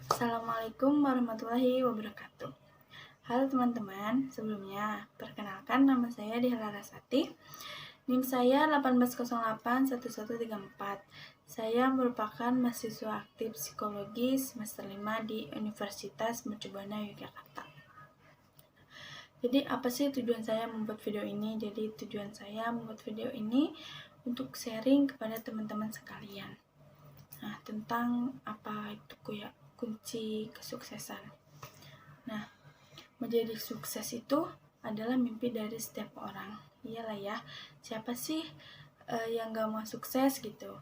Assalamualaikum warahmatullahi wabarakatuh. Halo teman-teman, sebelumnya perkenalkan nama saya Dihala Rasati. NIM saya 18081134. Saya merupakan mahasiswa aktif psikologi semester 5 di Universitas Mercubuana Yogyakarta. Jadi apa sih tujuan saya membuat video ini? Jadi tujuan saya membuat video ini untuk sharing kepada teman-teman sekalian. Nah, tentang apa itu kunci kesuksesan. Nah, menjadi sukses itu adalah mimpi dari setiap orang. Iyalah ya, siapa sih yang gak mau sukses gitu.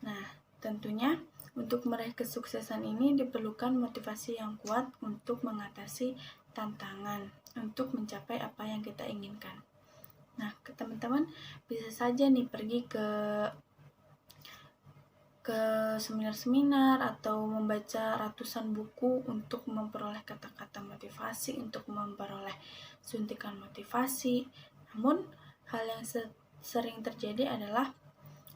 Nah, tentunya untuk meraih kesuksesan ini diperlukan motivasi yang kuat untuk mengatasi tantangan, untuk mencapai apa yang kita inginkan. Nah, teman-teman bisa saja nih pergi ke seminar-seminar atau membaca ratusan buku untuk memperoleh kata-kata motivasi, untuk memperoleh suntikan motivasi. Namun, hal yang sering terjadi adalah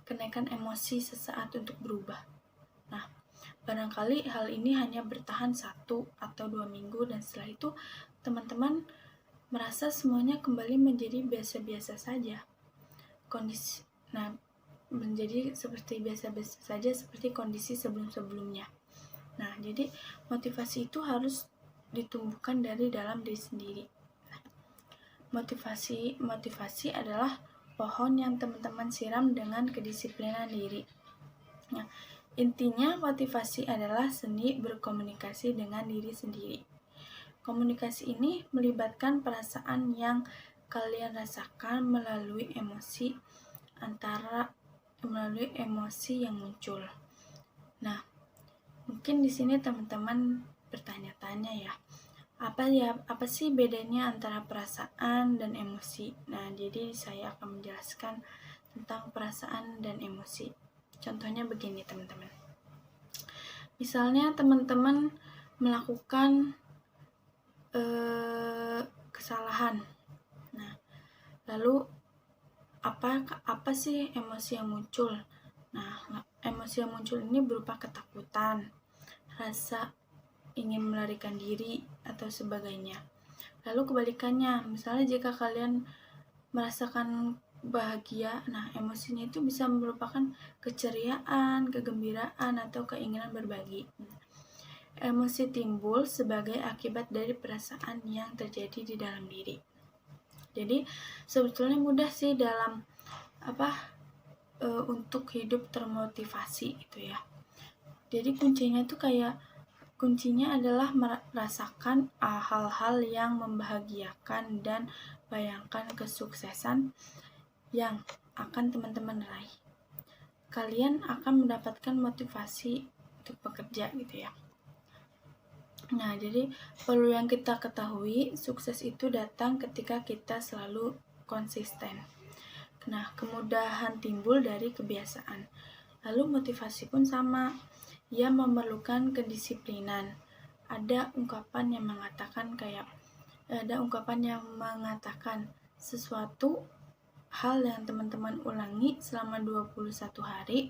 kenaikan emosi sesaat untuk berubah. Nah, barangkali hal ini hanya bertahan 1 atau 2 minggu dan setelah itu teman-teman merasa semuanya kembali menjadi biasa-biasa saja. Menjadi seperti biasa-biasa saja seperti kondisi sebelum-sebelumnya. Nah, jadi motivasi itu harus ditumbuhkan dari dalam diri sendiri. Nah, motivasi adalah pohon yang teman-teman siram dengan kedisiplinan diri. Nah, intinya motivasi adalah seni berkomunikasi dengan diri sendiri. Komunikasi ini melibatkan perasaan yang kalian rasakan melalui emosi yang muncul. Nah, mungkin di sini teman-teman bertanya-tanya ya, apa sih bedanya antara perasaan dan emosi? Nah, jadi saya akan menjelaskan tentang perasaan dan emosi. Contohnya begini, teman-teman. Misalnya teman-teman melakukan kesalahan. Nah, lalu apa sih emosi yang muncul? Nah, emosi yang muncul ini berupa ketakutan, rasa ingin melarikan diri, atau sebagainya. Lalu kebalikannya, misalnya jika kalian merasakan bahagia, nah emosinya itu bisa merupakan keceriaan, kegembiraan, atau keinginan berbagi. Emosi timbul sebagai akibat dari perasaan yang terjadi di dalam diri. Jadi sebetulnya mudah sih dalam untuk hidup termotivasi gitu ya. Jadi kuncinya adalah merasakan hal-hal yang membahagiakan dan bayangkan kesuksesan yang akan teman-teman raih. Kalian akan mendapatkan motivasi untuk bekerja gitu ya. Nah, jadi perlu yang kita ketahui, sukses itu datang ketika kita selalu konsisten. Nah, kemudahan timbul dari kebiasaan. Lalu motivasi pun sama. Ia memerlukan kedisiplinan. Ada ungkapan yang mengatakan sesuatu hal yang teman-teman ulangi selama 21 hari,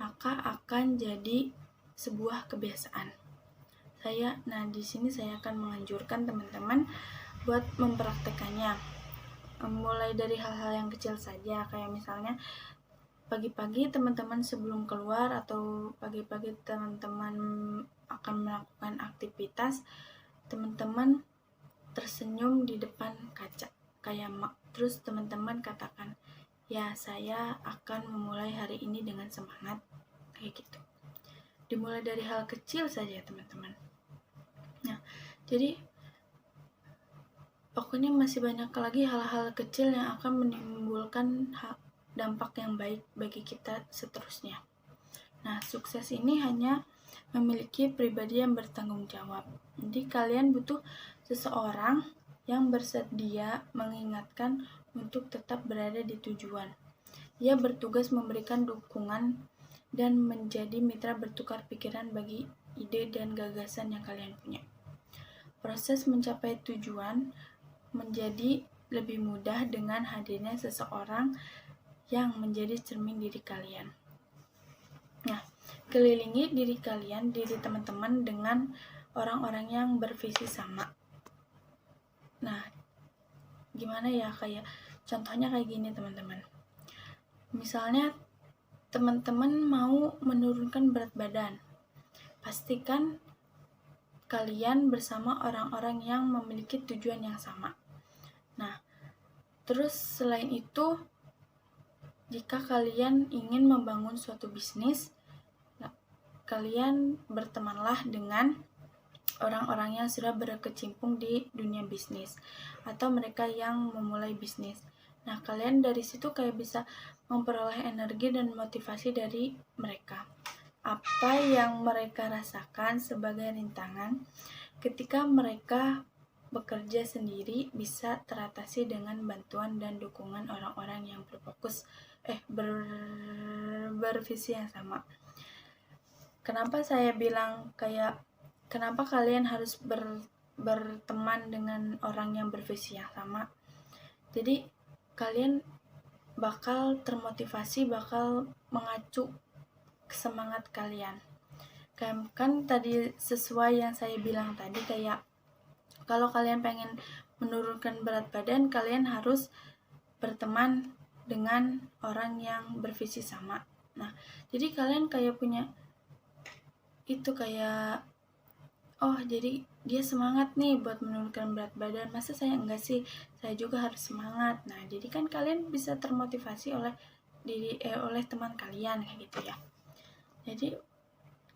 maka akan jadi sebuah kebiasaan. Di sini saya akan menganjurkan teman-teman buat mempraktekannya. Mulai dari hal-hal yang kecil saja, kayak misalnya pagi-pagi teman-teman sebelum keluar atau pagi-pagi teman-teman akan melakukan aktivitas, teman-teman tersenyum di depan kaca, terus teman-teman katakan, ya saya akan memulai hari ini dengan semangat, kayak gitu. Dimulai dari hal kecil saja teman-teman. Nah, jadi pokoknya masih banyak lagi hal-hal kecil yang akan menimbulkan dampak yang baik bagi kita seterusnya. Nah, sukses ini hanya memiliki pribadi yang bertanggung jawab. Jadi kalian butuh seseorang yang bersedia mengingatkan untuk tetap berada di tujuan. Ia bertugas memberikan dukungan dan menjadi mitra bertukar pikiran bagi ide dan gagasan yang kalian punya. Proses mencapai tujuan menjadi lebih mudah dengan hadirnya seseorang yang menjadi cermin diri kalian. Nah, Kelilingi diri kalian, diri teman-teman dengan orang-orang yang bervisi sama. Nah, gimana ya, kayak contohnya kayak gini teman-teman. Misalnya teman-teman mau menurunkan berat badan, pastikan kalian bersama orang-orang yang memiliki tujuan yang sama. Nah, terus selain itu, jika kalian ingin membangun suatu bisnis, kalian bertemanlah dengan orang-orang yang sudah berkecimpung di dunia bisnis atau mereka yang memulai bisnis. Nah, kalian dari situ kayak bisa memperoleh energi dan motivasi dari mereka. Apa yang mereka rasakan sebagai rintangan ketika mereka bekerja sendiri bisa teratasi dengan bantuan dan dukungan orang-orang yang bervisi yang sama. Kenapa saya bilang kenapa kalian harus berteman dengan orang yang bervisi yang sama? Jadi kalian bakal termotivasi, bakal mengacu semangat kalian. Kan tadi sesuai yang saya bilang tadi, kayak kalau kalian pengen menurunkan berat badan, kalian harus berteman dengan orang yang bervisi sama. Nah, jadi kalian kayak punya itu kayak, oh jadi dia semangat nih buat menurunkan berat badan, masa saya enggak sih, saya juga harus semangat. Nah, jadi kan kalian bisa termotivasi oleh teman kalian kayak gitu ya. Jadi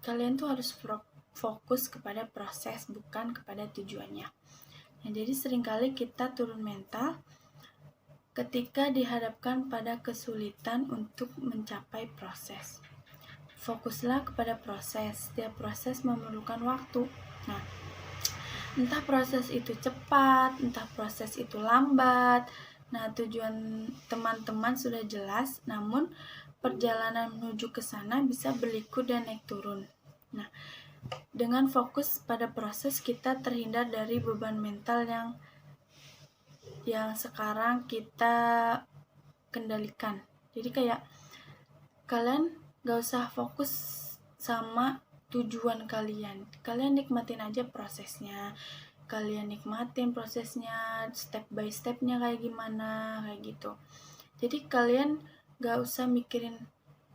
kalian tuh harus fokus kepada proses, bukan kepada tujuannya. Nah, jadi seringkali kita turun mental ketika dihadapkan pada kesulitan untuk mencapai proses. Fokuslah kepada proses. Setiap proses memerlukan waktu. Nah, entah proses itu cepat, entah proses itu lambat. Nah, tujuan teman-teman sudah jelas, namun perjalanan menuju ke sana bisa berliku dan naik turun. Nah, dengan fokus pada proses, kita terhindar dari beban mental yang sekarang kita kendalikan. Jadi kayak kalian gak usah fokus sama tujuan kalian. Kalian nikmatin aja prosesnya. Kalian nikmatin prosesnya, step by stepnya kayak gimana, kayak gitu. Jadi kalian gak usah mikirin,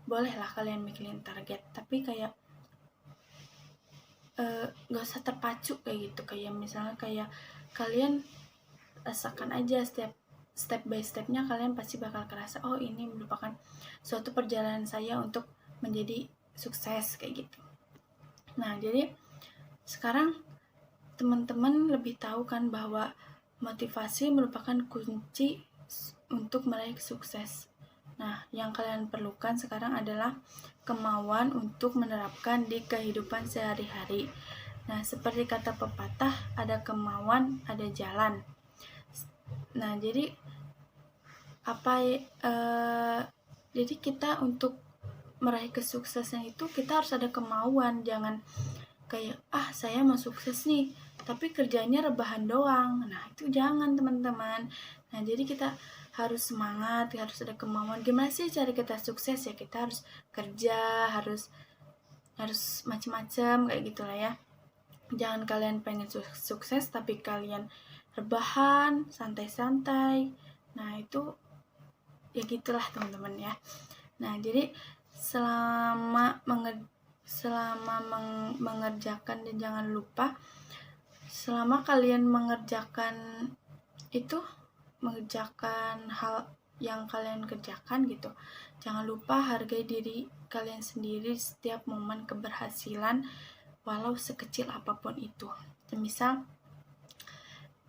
bolehlah kalian mikirin target, tapi kayak gak usah terpacu kayak gitu. Kayak misalnya kayak kalian rasakan aja step by stepnya, kalian pasti bakal kerasa, oh ini merupakan suatu perjalanan saya untuk menjadi sukses kayak gitu. Nah, jadi sekarang teman-teman lebih tahu kan bahwa motivasi merupakan kunci untuk meraih sukses. Nah, yang kalian perlukan sekarang adalah kemauan untuk menerapkan di kehidupan sehari-hari. Nah, seperti kata pepatah, ada kemauan, ada jalan. Nah, jadi jadi kita untuk meraih kesuksesan itu kita harus ada kemauan. Jangan kayak, saya mau sukses nih, tapi kerjanya rebahan doang. Nah, itu jangan teman-teman. Nah, jadi kita harus semangat, harus ada kemauan. Gimana sih cara kita sukses? Ya kita harus kerja, harus macam-macam kayak gitulah ya. Jangan kalian pengen sukses tapi kalian rebahan, santai-santai. Nah, itu ya gitulah teman-teman ya. Nah, jadi selama mengerjakan, dan jangan lupa selama kalian mengerjakan hal yang kalian kerjakan gitu, jangan lupa hargai diri kalian sendiri setiap momen keberhasilan walau sekecil apapun itu. Misal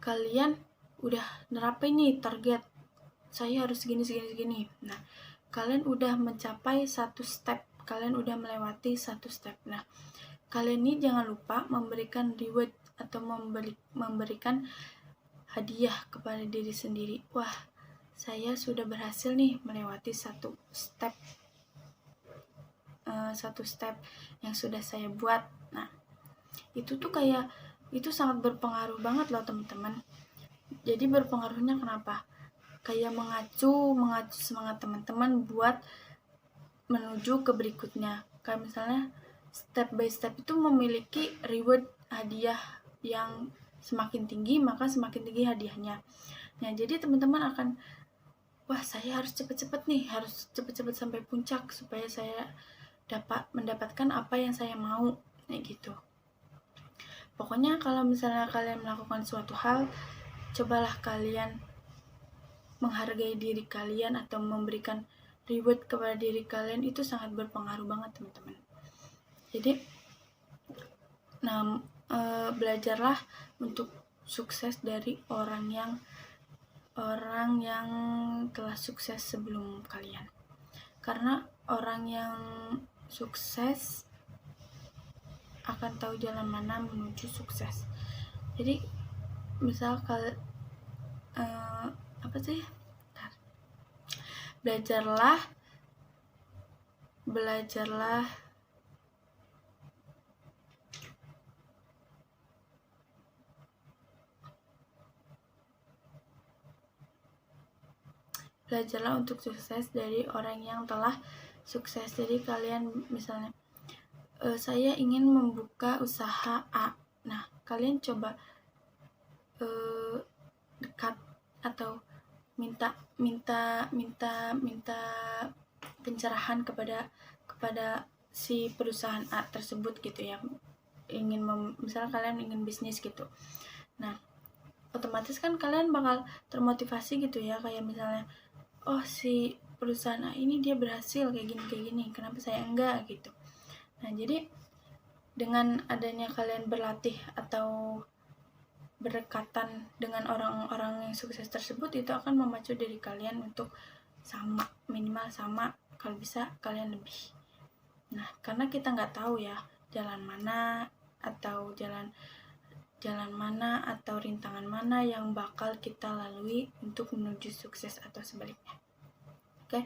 kalian udah nerapin nih target, saya harus segini. Nah, kalian udah mencapai satu step, kalian udah melewati satu step. Nah, kalian ini jangan lupa memberikan reward atau memberikan hadiah kepada diri sendiri. Wah, saya sudah berhasil nih melewati satu step yang sudah saya buat. Nah, itu tuh kayak itu sangat berpengaruh banget loh teman-teman. Jadi berpengaruhnya kenapa? Kayak mengacu semangat teman-teman buat menuju ke berikutnya. kayak misalnya step by step itu memiliki reward hadiah yang semakin tinggi, maka semakin tinggi hadiahnya. Nah, jadi teman-teman akan, wah saya harus cepet-cepet nih, harus cepet-cepet sampai puncak supaya saya dapat mendapatkan apa yang saya mau, kayak gitu. Pokoknya kalau misalnya kalian melakukan suatu hal, cobalah kalian menghargai diri kalian atau memberikan reward kepada diri kalian, itu sangat berpengaruh banget teman-teman. Jadi, belajarlah untuk sukses dari orang yang telah sukses sebelum kalian. Karena orang yang sukses akan tahu jalan mana menuju sukses. Jadi misal belajarlah untuk sukses dari orang yang telah sukses. Jadi kalian misalnya, saya ingin membuka usaha A. Nah, kalian coba dekat atau minta pencerahan kepada si perusahaan A tersebut gitu ya. Misalnya kalian ingin bisnis gitu. Nah, otomatis kan kalian bakal termotivasi gitu ya, kayak misalnya, oh si perusahaan A ini dia berhasil kayak gini, kenapa saya enggak gitu. Nah, jadi dengan adanya kalian berlatih atau berdekatan dengan orang-orang yang sukses tersebut, itu akan memacu diri kalian untuk minimal sama, kalau bisa kalian lebih. Nah, karena kita nggak tahu ya jalan mana atau rintangan mana yang bakal kita lalui untuk menuju sukses atau sebaliknya. Oke,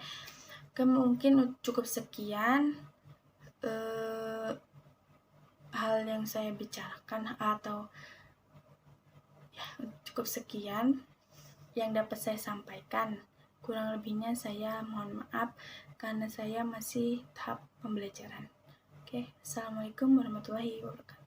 mungkin cukup sekian hal yang saya bicarakan, atau ya cukup sekian yang dapat saya sampaikan. Kurang lebihnya saya mohon maaf karena saya masih tahap pembelajaran. Oke, assalamualaikum warahmatullahi wabarakatuh.